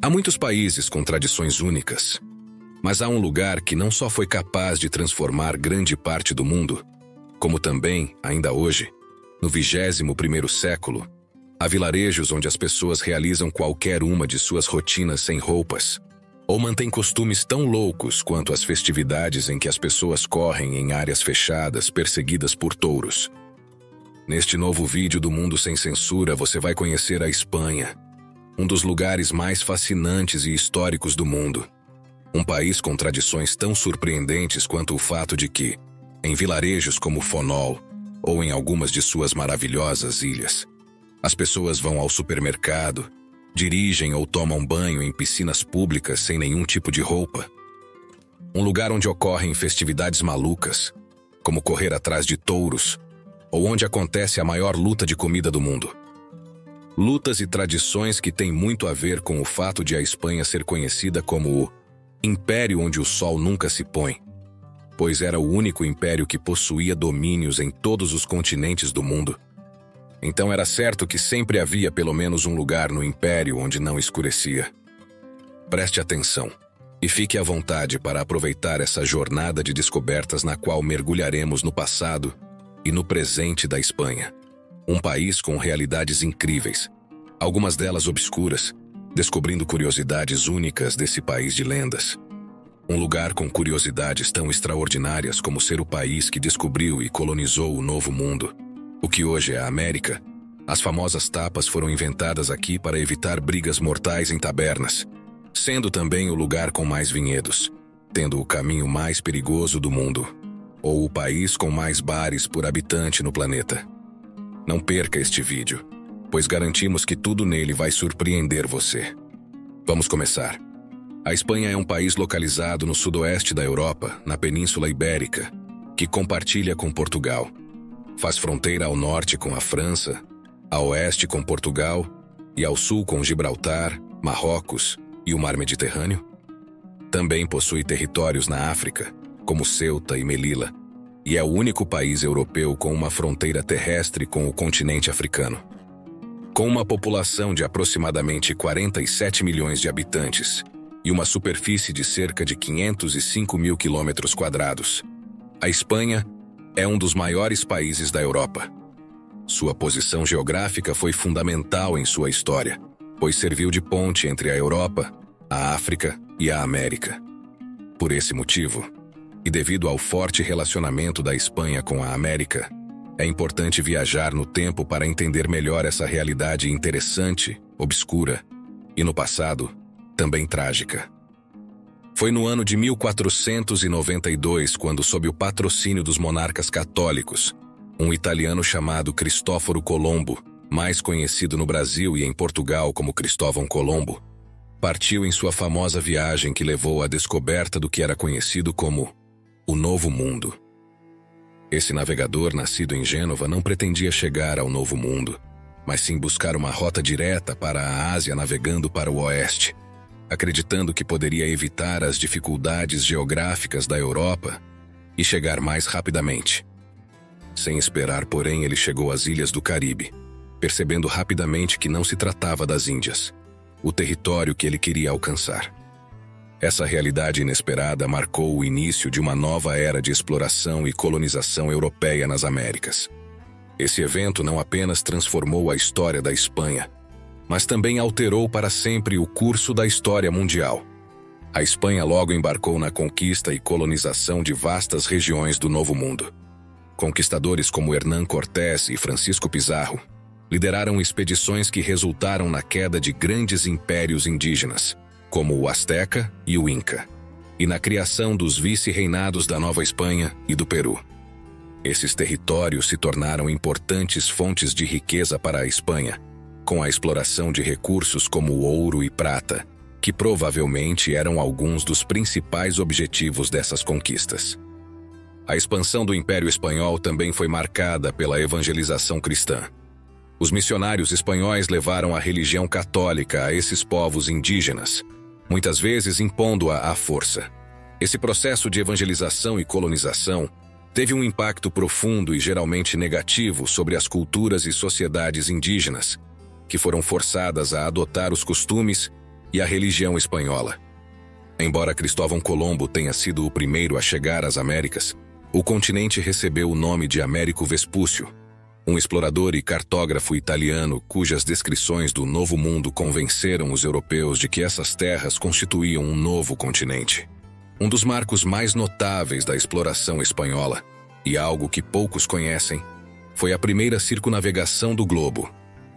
Há muitos países com tradições únicas, mas há um lugar que não só foi capaz de transformar grande parte do mundo, como também, ainda hoje, no 21º século, há vilarejos onde as pessoas realizam qualquer uma de suas rotinas sem roupas, ou mantêm costumes tão loucos quanto as festividades em que as pessoas correm em áreas fechadas perseguidas por touros. Neste novo vídeo do Mundo Sem Censura, você vai conhecer a Espanha, um dos lugares mais fascinantes e históricos do mundo. Um país com tradições tão surpreendentes quanto o fato de que, em vilarejos como Fonol, ou em algumas de suas maravilhosas ilhas, as pessoas vão ao supermercado, dirigem ou tomam banho em piscinas públicas sem nenhum tipo de roupa. Um lugar onde ocorrem festividades malucas, como correr atrás de touros, ou onde acontece a maior luta de comida do mundo. Lutas e tradições que têm muito a ver com o fato de a Espanha ser conhecida como o Império onde o sol nunca se põe, pois era o único império que possuía domínios em todos os continentes do mundo. Então era certo que sempre havia pelo menos um lugar no império onde não escurecia. Preste atenção e fique à vontade para aproveitar essa jornada de descobertas na qual mergulharemos no passado e no presente da Espanha. Um país com realidades incríveis, algumas delas obscuras, descobrindo curiosidades únicas desse país de lendas. Um lugar com curiosidades tão extraordinárias como ser o país que descobriu e colonizou o Novo Mundo. O que hoje é a América. As famosas tapas foram inventadas aqui para evitar brigas mortais em tabernas, sendo também o lugar com mais vinhedos, tendo o caminho mais perigoso do mundo, ou o país com mais bares por habitante no planeta. Não perca este vídeo, pois garantimos que tudo nele vai surpreender você. Vamos começar. A Espanha é um país localizado no sudoeste da Europa, na Península Ibérica, que compartilha com Portugal. Faz fronteira ao norte com a França, a oeste com Portugal e ao sul com Gibraltar, Marrocos e o Mar Mediterrâneo. Também possui territórios na África, como Ceuta e Melilla, e é o único país europeu com uma fronteira terrestre com o continente africano. Com uma população de aproximadamente 47 milhões de habitantes e uma superfície de cerca de 505 mil quilômetros quadrados, a Espanha é um dos maiores países da Europa. Sua posição geográfica foi fundamental em sua história, pois serviu de ponte entre a Europa, a África e a América. Por esse motivo, e devido ao forte relacionamento da Espanha com a América, é importante viajar no tempo para entender melhor essa realidade interessante, obscura e, no passado, também trágica. Foi no ano de 1492 quando, sob o patrocínio dos monarcas católicos, um italiano chamado Cristóforo Colombo, mais conhecido no Brasil e em Portugal como Cristóvão Colombo, partiu em sua famosa viagem que levou à descoberta do que era conhecido como o Novo Mundo. Esse navegador, nascido em Gênova, não pretendia chegar ao Novo Mundo, mas sim buscar uma rota direta para a Ásia navegando para o oeste, acreditando que poderia evitar as dificuldades geográficas da Europa e chegar mais rapidamente. Sem esperar, porém, ele chegou às ilhas do Caribe, percebendo rapidamente que não se tratava das Índias, o território que ele queria alcançar. Essa realidade inesperada marcou o início de uma nova era de exploração e colonização europeia nas Américas. Esse evento não apenas transformou a história da Espanha, mas também alterou para sempre o curso da história mundial. A Espanha logo embarcou na conquista e colonização de vastas regiões do Novo Mundo. Conquistadores como Hernán Cortés e Francisco Pizarro lideraram expedições que resultaram na queda de grandes impérios indígenas, como o Azteca e o Inca, e na criação dos vice-reinados da Nova Espanha e do Peru. Esses territórios se tornaram importantes fontes de riqueza para a Espanha, com a exploração de recursos como ouro e prata, que provavelmente eram alguns dos principais objetivos dessas conquistas. A expansão do Império Espanhol também foi marcada pela evangelização cristã. Os missionários espanhóis levaram a religião católica a esses povos indígenas, muitas vezes impondo-a à força. Esse processo de evangelização e colonização teve um impacto profundo e geralmente negativo sobre as culturas e sociedades indígenas, que foram forçadas a adotar os costumes e a religião espanhola. Embora Cristóvão Colombo tenha sido o primeiro a chegar às Américas, o continente recebeu o nome de Américo Vespúcio, um explorador e cartógrafo italiano cujas descrições do Novo Mundo convenceram os europeus de que essas terras constituíam um novo continente. Um dos marcos mais notáveis da exploração espanhola, e algo que poucos conhecem, foi a primeira circunnavegação do globo,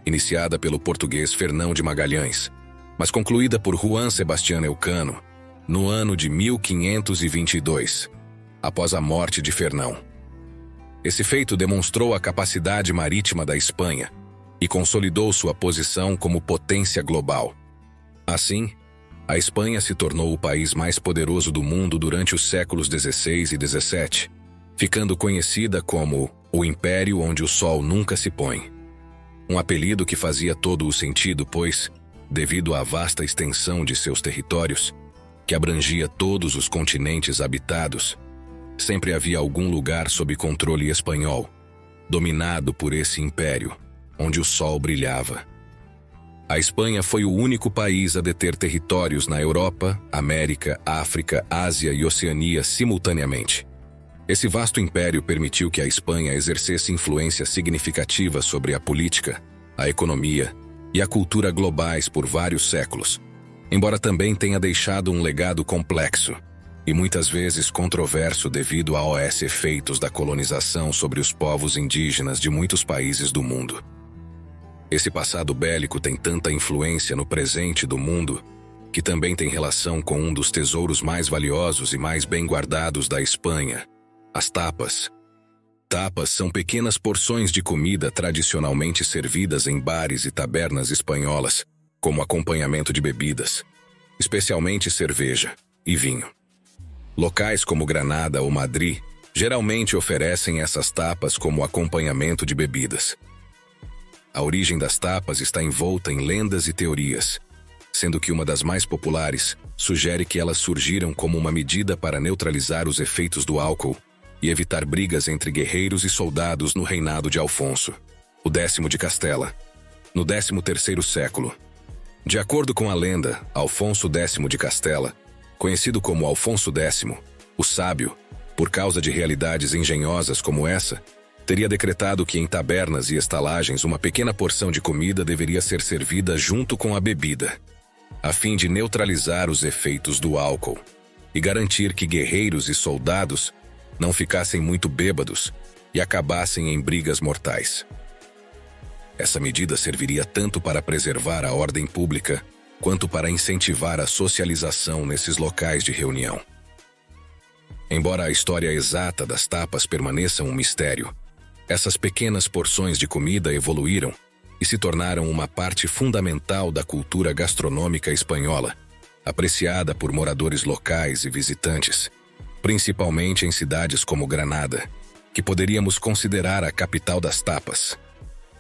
iniciada pelo português Fernão de Magalhães, mas concluída por Juan Sebastián Elcano no ano de 1522, após a morte de Fernão. Esse feito demonstrou a capacidade marítima da Espanha e consolidou sua posição como potência global. Assim, a Espanha se tornou o país mais poderoso do mundo durante os séculos XVI e XVII, ficando conhecida como o Império onde o Sol nunca se põe. Um apelido que fazia todo o sentido, pois, devido à vasta extensão de seus territórios, que abrangia todos os continentes habitados, sempre havia algum lugar sob controle espanhol, dominado por esse império, onde o sol brilhava. A Espanha foi o único país a deter territórios na Europa, América, África, Ásia e Oceania simultaneamente. Esse vasto império permitiu que a Espanha exercesse influência significativa sobre a política, a economia e a cultura globais por vários séculos, embora também tenha deixado um legado complexo e muitas vezes controverso devido aos efeitos da colonização sobre os povos indígenas de muitos países do mundo. Esse passado bélico tem tanta influência no presente do mundo que também tem relação com um dos tesouros mais valiosos e mais bem guardados da Espanha, as tapas. Tapas são pequenas porções de comida tradicionalmente servidas em bares e tabernas espanholas, como acompanhamento de bebidas, especialmente cerveja e vinho. Locais como Granada ou Madrid geralmente oferecem essas tapas como acompanhamento de bebidas. A origem das tapas está envolta em lendas e teorias, sendo que uma das mais populares sugere que elas surgiram como uma medida para neutralizar os efeitos do álcool e evitar brigas entre guerreiros e soldados no reinado de Alfonso, o 10º de Castela, no 13º século. De acordo com a lenda, Alfonso X de Castela, conhecido como Alfonso X, o Sábio, por causa de realidades engenhosas como essa, teria decretado que em tabernas e estalagens uma pequena porção de comida deveria ser servida junto com a bebida, a fim de neutralizar os efeitos do álcool e garantir que guerreiros e soldados não ficassem muito bêbados e acabassem em brigas mortais. Essa medida serviria tanto para preservar a ordem pública quanto para incentivar a socialização nesses locais de reunião. Embora a história exata das tapas permaneça um mistério, essas pequenas porções de comida evoluíram e se tornaram uma parte fundamental da cultura gastronômica espanhola, apreciada por moradores locais e visitantes, principalmente em cidades como Granada, que poderíamos considerar a capital das tapas.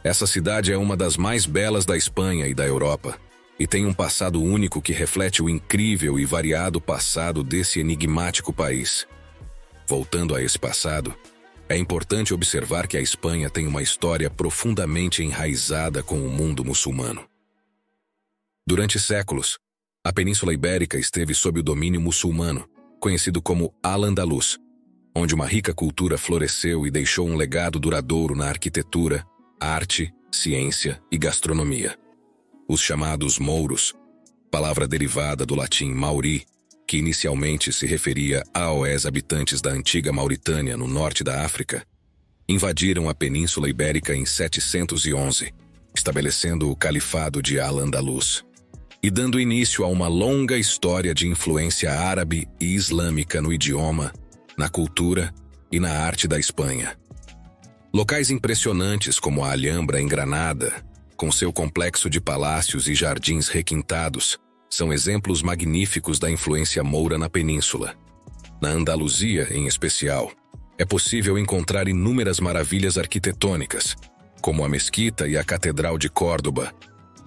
Essa cidade é uma das mais belas da Espanha e da Europa, e tem um passado único que reflete o incrível e variado passado desse enigmático país. Voltando a esse passado, é importante observar que a Espanha tem uma história profundamente enraizada com o mundo muçulmano. Durante séculos, a Península Ibérica esteve sob o domínio muçulmano, conhecido como Al-Andalus, onde uma rica cultura floresceu e deixou um legado duradouro na arquitetura, arte, ciência e gastronomia. Os chamados mouros, palavra derivada do latim mauri, que inicialmente se referia aos habitantes da antiga Mauritânia no norte da África, invadiram a Península Ibérica em 711, estabelecendo o Califado de Al-Andalus e dando início a uma longa história de influência árabe e islâmica no idioma, na cultura e na arte da Espanha. Locais impressionantes como a Alhambra em Granada, com seu complexo de palácios e jardins requintados, são exemplos magníficos da influência moura na península. Na Andaluzia, em especial, é possível encontrar inúmeras maravilhas arquitetônicas, como a Mesquita e a Catedral de Córdoba,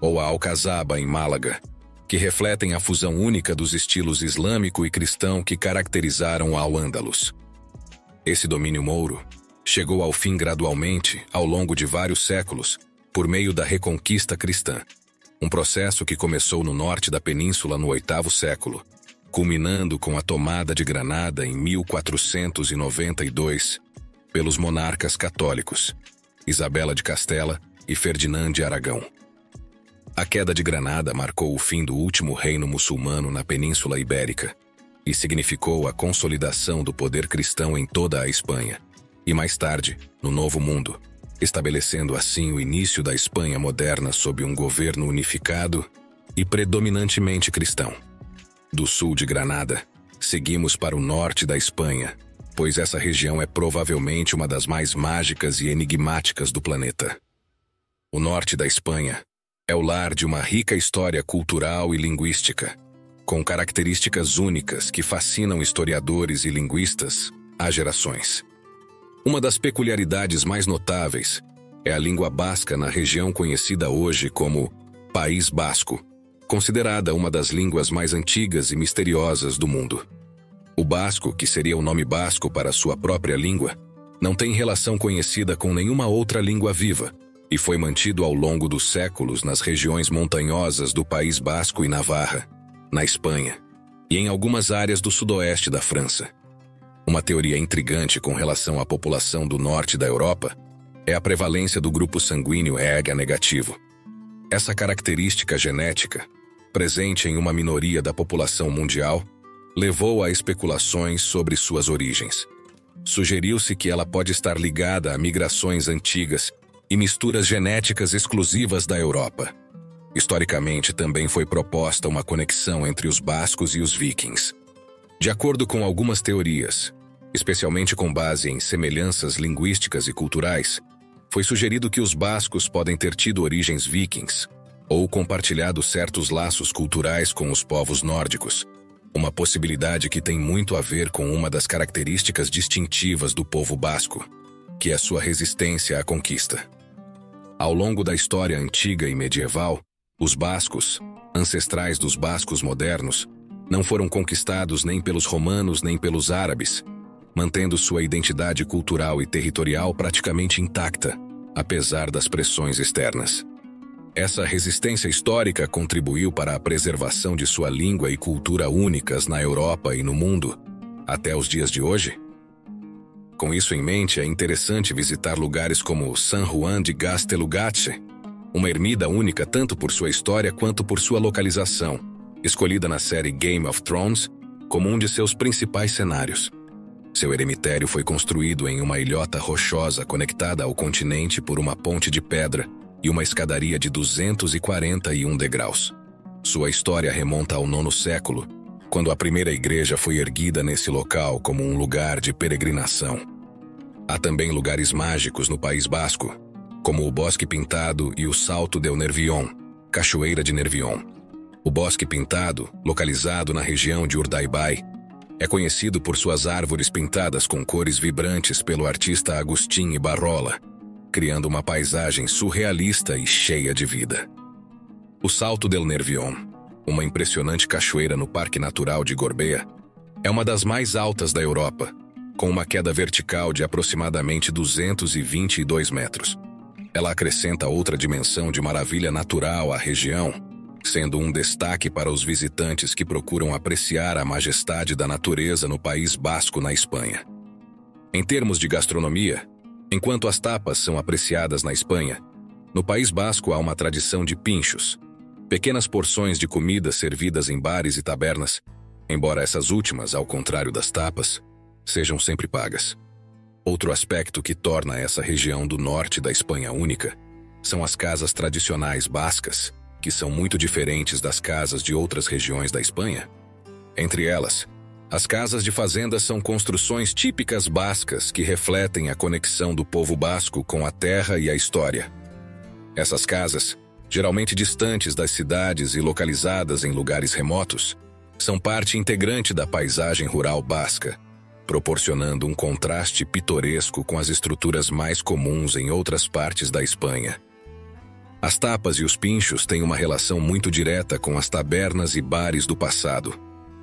ou a Alcazaba, em Málaga, que refletem a fusão única dos estilos islâmico e cristão que caracterizaram Al-Andalus. Esse domínio mouro chegou ao fim gradualmente ao longo de vários séculos, por meio da reconquista cristã, Um processo que começou no norte da península no 8º século, culminando com a tomada de Granada em 1492 pelos monarcas católicos, Isabela de Castela e Ferdinand de Aragão. A queda de Granada marcou o fim do último reino muçulmano na Península Ibérica e significou a consolidação do poder cristão em toda a Espanha, e mais tarde, no Novo Mundo, estabelecendo assim o início da Espanha moderna sob um governo unificado e predominantemente cristão. Do sul de Granada, seguimos para o norte da Espanha, pois essa região é provavelmente uma das mais mágicas e enigmáticas do planeta. O norte da Espanha é o lar de uma rica história cultural e linguística, com características únicas que fascinam historiadores e linguistas há gerações. Uma das peculiaridades mais notáveis é a língua basca na região conhecida hoje como País Basco, considerada uma das línguas mais antigas e misteriosas do mundo. O basco, que seria o nome basco para sua própria língua, não tem relação conhecida com nenhuma outra língua viva e foi mantido ao longo dos séculos nas regiões montanhosas do País Basco e Navarra, na Espanha, e em algumas áreas do sudoeste da França. Uma teoria intrigante com relação à população do norte da Europa é a prevalência do grupo sanguíneo EGA negativo. Essa característica genética, presente em uma minoria da população mundial, levou a especulações sobre suas origens. Sugeriu-se que ela pode estar ligada a migrações antigas e misturas genéticas exclusivas da Europa. Historicamente, também foi proposta uma conexão entre os bascos e os vikings. De acordo com algumas teorias, especialmente com base em semelhanças linguísticas e culturais, foi sugerido que os bascos podem ter tido origens vikings ou compartilhado certos laços culturais com os povos nórdicos, uma possibilidade que tem muito a ver com uma das características distintivas do povo basco, que é sua resistência à conquista. Ao longo da história antiga e medieval, os bascos, ancestrais dos bascos modernos, não foram conquistados nem pelos romanos nem pelos árabes, mantendo sua identidade cultural e territorial praticamente intacta, apesar das pressões externas. Essa resistência histórica contribuiu para a preservação de sua língua e cultura únicas na Europa e no mundo, até os dias de hoje. Com isso em mente, é interessante visitar lugares como San Juan de Gaztelugatxe, uma ermida única tanto por sua história quanto por sua localização, escolhida na série Game of Thrones como um de seus principais cenários. Seu eremitério foi construído em uma ilhota rochosa conectada ao continente por uma ponte de pedra e uma escadaria de 241 degraus. Sua história remonta ao 9º século, quando a primeira igreja foi erguida nesse local como um lugar de peregrinação. Há também lugares mágicos no País Basco, como o Bosque Pintado e o Salto del Nervión, Cachoeira de Nervión. O Bosque Pintado, localizado na região de Urdaibai, é conhecido por suas árvores pintadas com cores vibrantes pelo artista Agustín Ibarrola, criando uma paisagem surrealista e cheia de vida. O Salto del Nervión, uma impressionante cachoeira no Parque Natural de Gorbea, é uma das mais altas da Europa, com uma queda vertical de aproximadamente 222 metros. Ela acrescenta outra dimensão de maravilha natural à região, sendo um destaque para os visitantes que procuram apreciar a majestade da natureza no País Basco, na Espanha. Em termos de gastronomia, enquanto as tapas são apreciadas na Espanha, no País Basco há uma tradição de pinchos, pequenas porções de comida servidas em bares e tabernas, embora essas últimas, ao contrário das tapas, sejam sempre pagas. Outro aspecto que torna essa região do norte da Espanha única são as casas tradicionais bascas, que são muito diferentes das casas de outras regiões da Espanha. Entre elas, as casas de fazenda são construções típicas bascas que refletem a conexão do povo basco com a terra e a história. Essas casas, geralmente distantes das cidades e localizadas em lugares remotos, são parte integrante da paisagem rural basca, proporcionando um contraste pitoresco com as estruturas mais comuns em outras partes da Espanha. As tapas e os pinchos têm uma relação muito direta com as tabernas e bares do passado,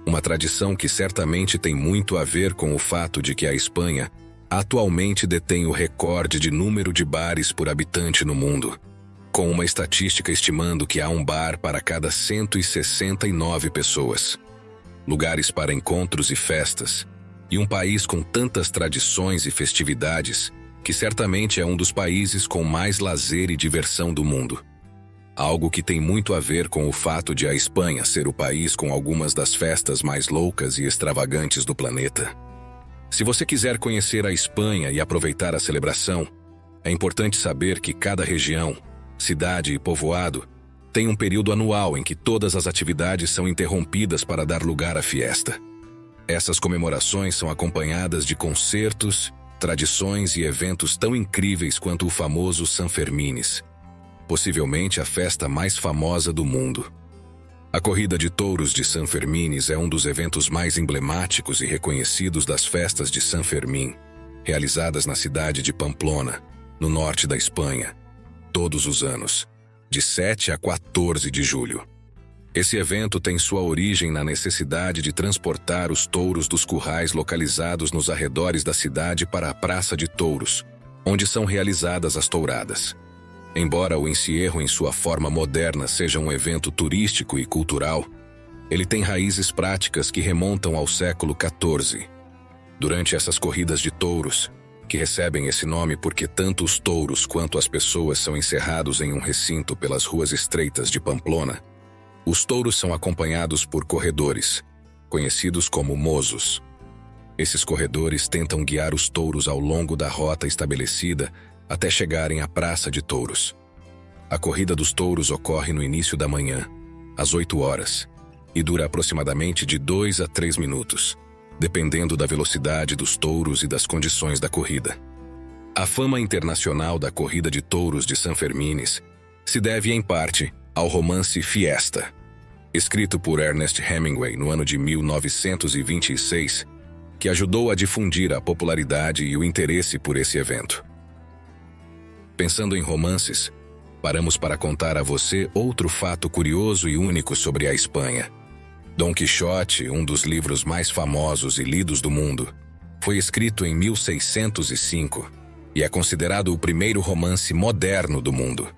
uma tradição que certamente tem muito a ver com o fato de que a Espanha atualmente detém o recorde de número de bares por habitante no mundo, com uma estatística estimando que há um bar para cada 169 pessoas, lugares para encontros e festas, e um país com tantas tradições e festividades que certamente é um dos países com mais lazer e diversão do mundo. Algo que tem muito a ver com o fato de a Espanha ser o país com algumas das festas mais loucas e extravagantes do planeta. Se você quiser conhecer a Espanha e aproveitar a celebração, é importante saber que cada região, cidade e povoado tem um período anual em que todas as atividades são interrompidas para dar lugar à fiesta. Essas comemorações são acompanhadas de concertos, tradições e eventos tão incríveis quanto o famoso San Fermines, possivelmente a festa mais famosa do mundo. A corrida de touros de San Fermines é um dos eventos mais emblemáticos e reconhecidos das festas de San Fermín, realizadas na cidade de Pamplona, no norte da Espanha, todos os anos, de 7 a 14 de julho. Esse evento tem sua origem na necessidade de transportar os touros dos currais localizados nos arredores da cidade para a Praça de Touros, onde são realizadas as touradas. Embora o encierro em sua forma moderna seja um evento turístico e cultural, ele tem raízes práticas que remontam ao século XIV. Durante essas corridas de touros, que recebem esse nome porque tanto os touros quanto as pessoas são encerrados em um recinto pelas ruas estreitas de Pamplona, os touros são acompanhados por corredores, conhecidos como mozos. Esses corredores tentam guiar os touros ao longo da rota estabelecida até chegarem à Praça de Touros. A corrida dos touros ocorre no início da manhã, às 8 horas, e dura aproximadamente de 2 a 3 minutos, dependendo da velocidade dos touros e das condições da corrida. A fama internacional da corrida de touros de San Fermines se deve, em parte, ao romance Fiesta, escrito por Ernest Hemingway no ano de 1926, que ajudou a difundir a popularidade e o interesse por esse evento. Pensando em romances, paramos para contar a você outro fato curioso e único sobre a Espanha. Dom Quixote, um dos livros mais famosos e lidos do mundo, foi escrito em 1605 e é considerado o primeiro romance moderno do mundo.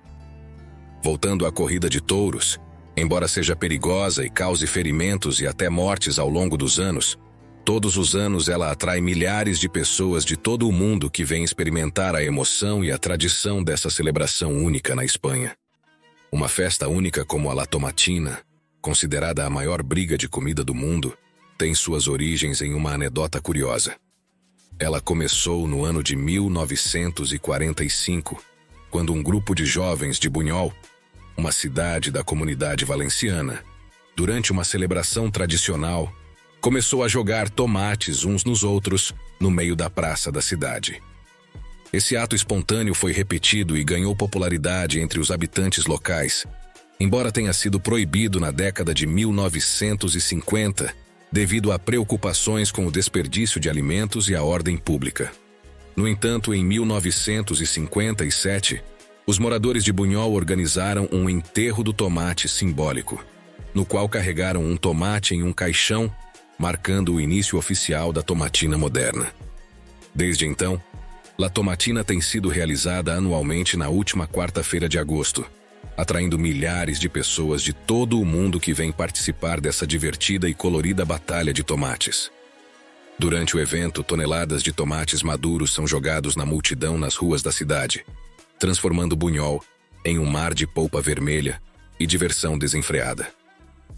Voltando à corrida de touros, embora seja perigosa e cause ferimentos e até mortes ao longo dos anos, todos os anos ela atrai milhares de pessoas de todo o mundo que vêm experimentar a emoção e a tradição dessa celebração única na Espanha. Uma festa única como a La Tomatina, considerada a maior briga de comida do mundo, tem suas origens em uma anedota curiosa. Ela começou no ano de 1945, quando um grupo de jovens de Buñol, uma cidade da Comunidade Valenciana, durante uma celebração tradicional, começou a jogar tomates uns nos outros no meio da praça da cidade. Esse ato espontâneo foi repetido e ganhou popularidade entre os habitantes locais, embora tenha sido proibido na década de 1950 devido a preocupações com o desperdício de alimentos e a ordem pública. No entanto, em 1957, os moradores de Buñol organizaram um enterro do tomate simbólico, no qual carregaram um tomate em um caixão, marcando o início oficial da tomatina moderna. Desde então, La Tomatina tem sido realizada anualmente na última quarta-feira de agosto, atraindo milhares de pessoas de todo o mundo que vêm participar dessa divertida e colorida batalha de tomates. Durante o evento, toneladas de tomates maduros são jogados na multidão nas ruas da cidade, transformando Buñol em um mar de polpa vermelha e diversão desenfreada.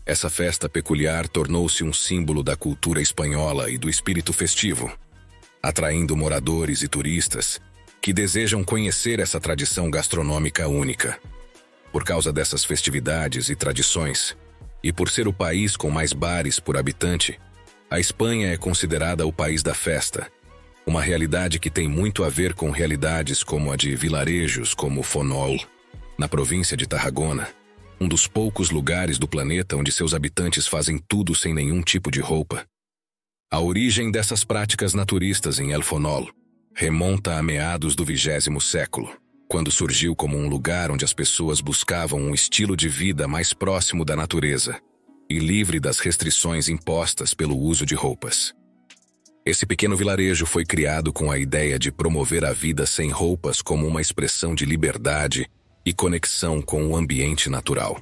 Essa festa peculiar tornou-se um símbolo da cultura espanhola e do espírito festivo, atraindo moradores e turistas que desejam conhecer essa tradição gastronômica única. Por causa dessas festividades e tradições, e por ser o país com mais bares por habitante, a Espanha é considerada o país da festa, uma realidade que tem muito a ver com realidades como a de vilarejos como Fonol, na província de Tarragona, um dos poucos lugares do planeta onde seus habitantes fazem tudo sem nenhum tipo de roupa. A origem dessas práticas naturistas em El Fonol remonta a meados do 20º século, quando surgiu como um lugar onde as pessoas buscavam um estilo de vida mais próximo da natureza e livre das restrições impostas pelo uso de roupas. Esse pequeno vilarejo foi criado com a ideia de promover a vida sem roupas como uma expressão de liberdade e conexão com o ambiente natural.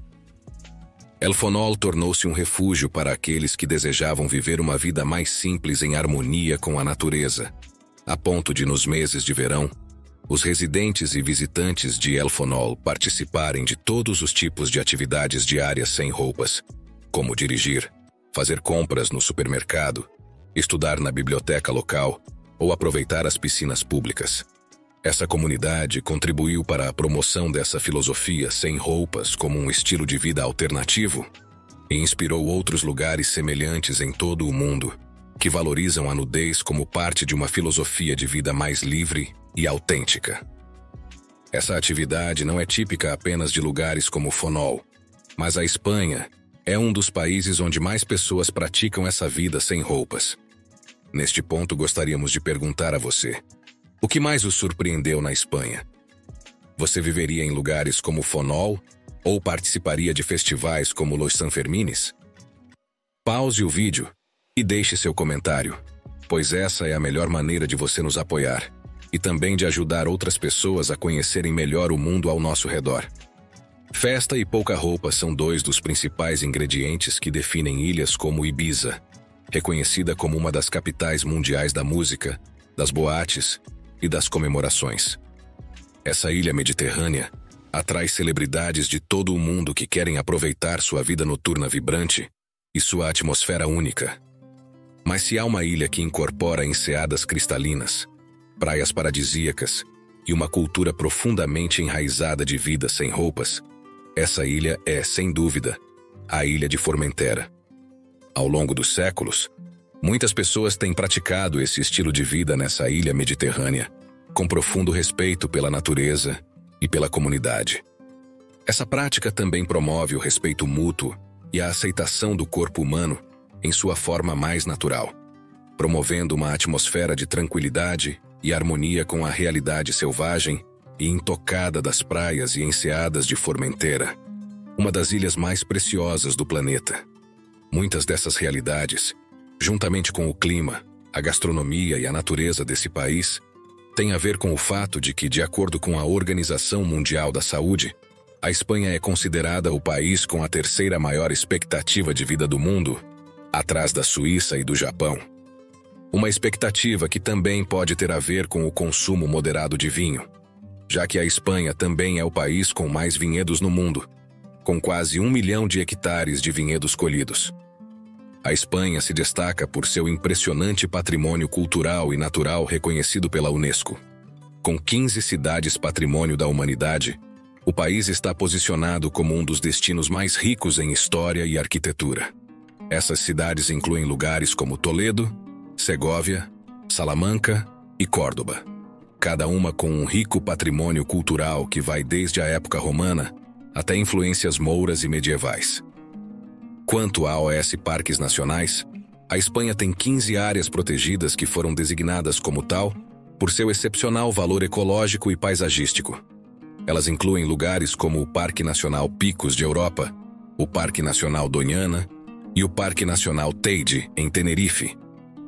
El Fonol tornou-se um refúgio para aqueles que desejavam viver uma vida mais simples em harmonia com a natureza, a ponto de, nos meses de verão, os residentes e visitantes de El Fonol participarem de todos os tipos de atividades diárias sem roupas, como dirigir, fazer compras no supermercado, estudar na biblioteca local ou aproveitar as piscinas públicas. Essa comunidade contribuiu para a promoção dessa filosofia sem roupas como um estilo de vida alternativo e inspirou outros lugares semelhantes em todo o mundo que valorizam a nudez como parte de uma filosofia de vida mais livre e autêntica. Essa atividade não é típica apenas de lugares como Fonol, mas a Espanha é um dos países onde mais pessoas praticam essa vida sem roupas. Neste ponto, gostaríamos de perguntar a você: o que mais o surpreendeu na Espanha? Você viveria em lugares como Fonol ou participaria de festivais como Los Sanfermines? Pause o vídeo e deixe seu comentário, pois essa é a melhor maneira de você nos apoiar e também de ajudar outras pessoas a conhecerem melhor o mundo ao nosso redor. Festa e pouca roupa são dois dos principais ingredientes que definem ilhas como Ibiza, reconhecida como uma das capitais mundiais da música, das boates e das comemorações. Essa ilha mediterrânea atrai celebridades de todo o mundo que querem aproveitar sua vida noturna vibrante e sua atmosfera única. Mas se há uma ilha que incorpora enseadas cristalinas, praias paradisíacas e uma cultura profundamente enraizada de vida sem roupas, essa ilha é, sem dúvida, a ilha de Formentera. Ao longo dos séculos, muitas pessoas têm praticado esse estilo de vida nessa ilha mediterrânea, com profundo respeito pela natureza e pela comunidade. Essa prática também promove o respeito mútuo e a aceitação do corpo humano em sua forma mais natural, promovendo uma atmosfera de tranquilidade e harmonia com a realidade selvagem e intocada das praias e enseadas de Formentera, uma das ilhas mais preciosas do planeta. Muitas dessas realidades, juntamente com o clima, a gastronomia e a natureza desse país, têm a ver com o fato de que, de acordo com a Organização Mundial da Saúde, a Espanha é considerada o país com a terceira maior expectativa de vida do mundo, atrás da Suíça e do Japão. Uma expectativa que também pode ter a ver com o consumo moderado de vinho, já que a Espanha também é o país com mais vinhedos no mundo, com quase 1 milhão de hectares de vinhedos colhidos. A Espanha se destaca por seu impressionante patrimônio cultural e natural reconhecido pela Unesco. Com 15 cidades patrimônio da humanidade, o país está posicionado como um dos destinos mais ricos em história e arquitetura. Essas cidades incluem lugares como Toledo, Segóvia, Salamanca e Córdoba, cada uma com um rico patrimônio cultural que vai desde a época romana até influências mouras e medievais. Quanto a OS Parques Nacionais, a Espanha tem 15 áreas protegidas que foram designadas como tal por seu excepcional valor ecológico e paisagístico. Elas incluem lugares como o Parque Nacional Picos de Europa, o Parque Nacional Doñana e o Parque Nacional Teide, em Tenerife,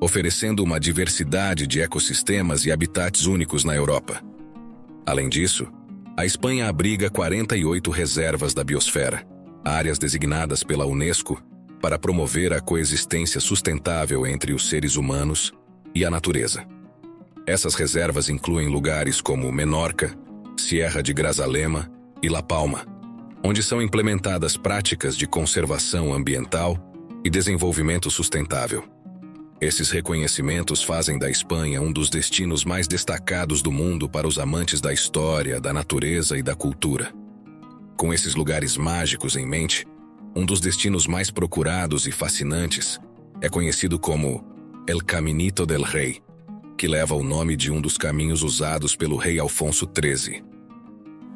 oferecendo uma diversidade de ecossistemas e habitats únicos na Europa. Além disso, a Espanha abriga 48 reservas da biosfera, áreas designadas pela Unesco para promover a coexistência sustentável entre os seres humanos e a natureza. Essas reservas incluem lugares como Menorca, Sierra de Grazalema e La Palma, onde são implementadas práticas de conservação ambiental e desenvolvimento sustentável. Esses reconhecimentos fazem da Espanha um dos destinos mais destacados do mundo para os amantes da história, da natureza e da cultura. Com esses lugares mágicos em mente, um dos destinos mais procurados e fascinantes é conhecido como El Caminito del Rey, que leva o nome de um dos caminhos usados pelo rei Alfonso XIII.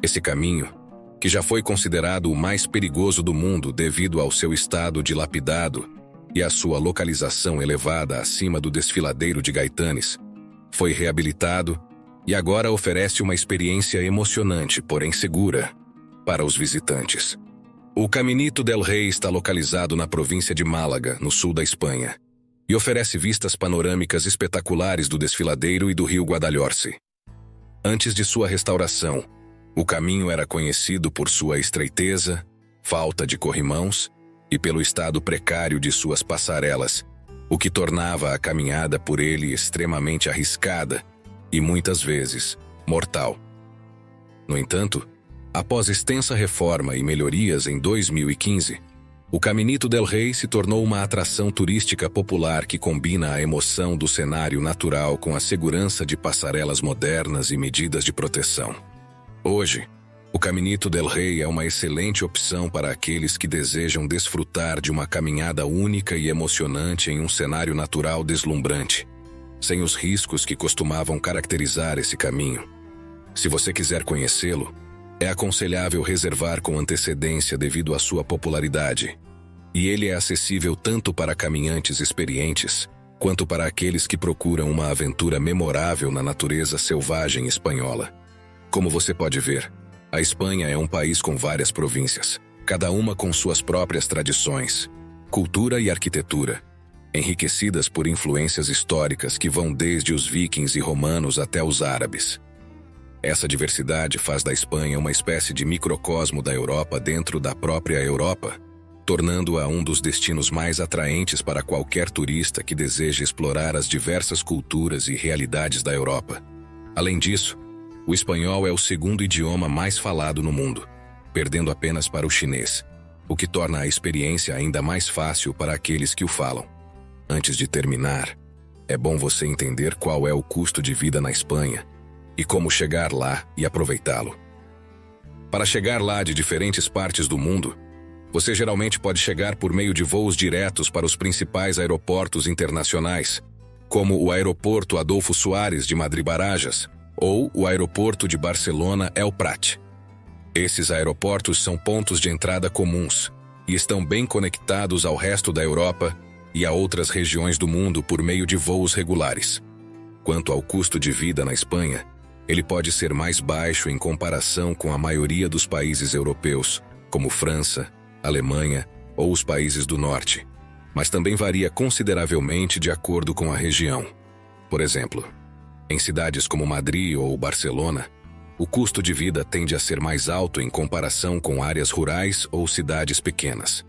Esse caminho, que já foi considerado o mais perigoso do mundo devido ao seu estado dilapidado e à sua localização elevada acima do desfiladeiro de Gaitanes, foi reabilitado e agora oferece uma experiência emocionante, porém segura, para os visitantes. O Caminito del Rey está localizado na província de Málaga, no sul da Espanha, e oferece vistas panorâmicas espetaculares do desfiladeiro e do rio Guadalhorce. Antes de sua restauração, O caminho era conhecido por sua estreiteza, falta de corrimãos e pelo estado precário de suas passarelas, o que tornava a caminhada por ele extremamente arriscada e, muitas vezes, mortal. No entanto, após extensa reforma e melhorias em 2015, o Caminito del Rey se tornou uma atração turística popular que combina a emoção do cenário natural com a segurança de passarelas modernas e medidas de proteção. Hoje, o Caminito del Rey é uma excelente opção para aqueles que desejam desfrutar de uma caminhada única e emocionante em um cenário natural deslumbrante, sem os riscos que costumavam caracterizar esse caminho. Se você quiser conhecê-lo, é aconselhável reservar com antecedência devido à sua popularidade, e ele é acessível tanto para caminhantes experientes quanto para aqueles que procuram uma aventura memorável na natureza selvagem espanhola. Como você pode ver, a Espanha é um país com várias províncias, cada uma com suas próprias tradições, cultura e arquitetura, enriquecidas por influências históricas que vão desde os vikings e romanos até os árabes. Essa diversidade faz da Espanha uma espécie de microcosmo da Europa dentro da própria Europa, tornando-a um dos destinos mais atraentes para qualquer turista que deseje explorar as diversas culturas e realidades da Europa. Além disso, o espanhol é o segundo idioma mais falado no mundo, perdendo apenas para o chinês, o que torna a experiência ainda mais fácil para aqueles que o falam. Antes de terminar, é bom você entender qual é o custo de vida na Espanha e como chegar lá e aproveitá-lo. Para chegar lá de diferentes partes do mundo, você geralmente pode chegar por meio de voos diretos para os principais aeroportos internacionais, como o Aeroporto Adolfo Suárez de Madrid-Barajas ou o Aeroporto de Barcelona El Prat. Esses aeroportos são pontos de entrada comuns e estão bem conectados ao resto da Europa e a outras regiões do mundo por meio de voos regulares. Quanto ao custo de vida na Espanha, ele pode ser mais baixo em comparação com a maioria dos países europeus, como França, Alemanha ou os países do norte, mas também varia consideravelmente de acordo com a região. Por exemplo, em cidades como Madrid ou Barcelona, o custo de vida tende a ser mais alto em comparação com áreas rurais ou cidades pequenas.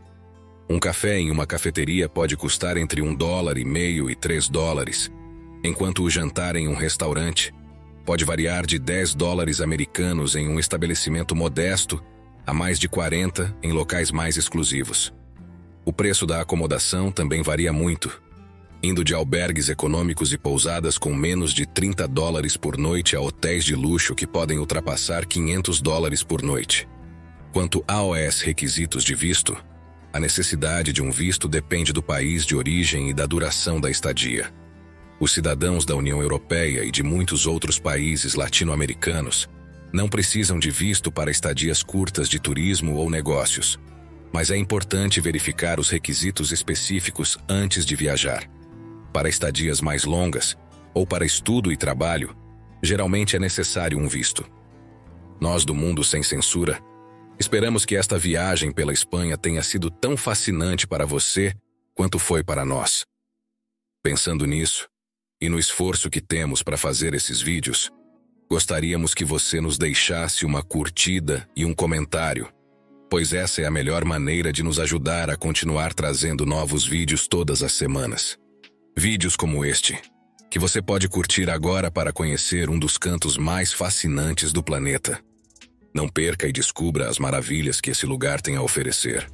Um café em uma cafeteria pode custar entre $1,50 e $3, enquanto o jantar em um restaurante pode variar de $10 americanos em um estabelecimento modesto a mais de 40 em locais mais exclusivos. O preço da acomodação também varia muito, indo de albergues econômicos e pousadas com menos de $30 por noite a hotéis de luxo que podem ultrapassar $500 por noite. Quanto aos requisitos de visto, a necessidade de um visto depende do país de origem e da duração da estadia. Os cidadãos da União Europeia e de muitos outros países latino-americanos não precisam de visto para estadias curtas de turismo ou negócios, mas é importante verificar os requisitos específicos antes de viajar. Para estadias mais longas, ou para estudo e trabalho, geralmente é necessário um visto. Nós do Mundo Sem Censura esperamos que esta viagem pela Espanha tenha sido tão fascinante para você quanto foi para nós. Pensando nisso, e no esforço que temos para fazer esses vídeos, gostaríamos que você nos deixasse uma curtida e um comentário, pois essa é a melhor maneira de nos ajudar a continuar trazendo novos vídeos todas as semanas. Vídeos como este, que você pode curtir agora para conhecer um dos cantos mais fascinantes do planeta. Não perca e descubra as maravilhas que esse lugar tem a oferecer.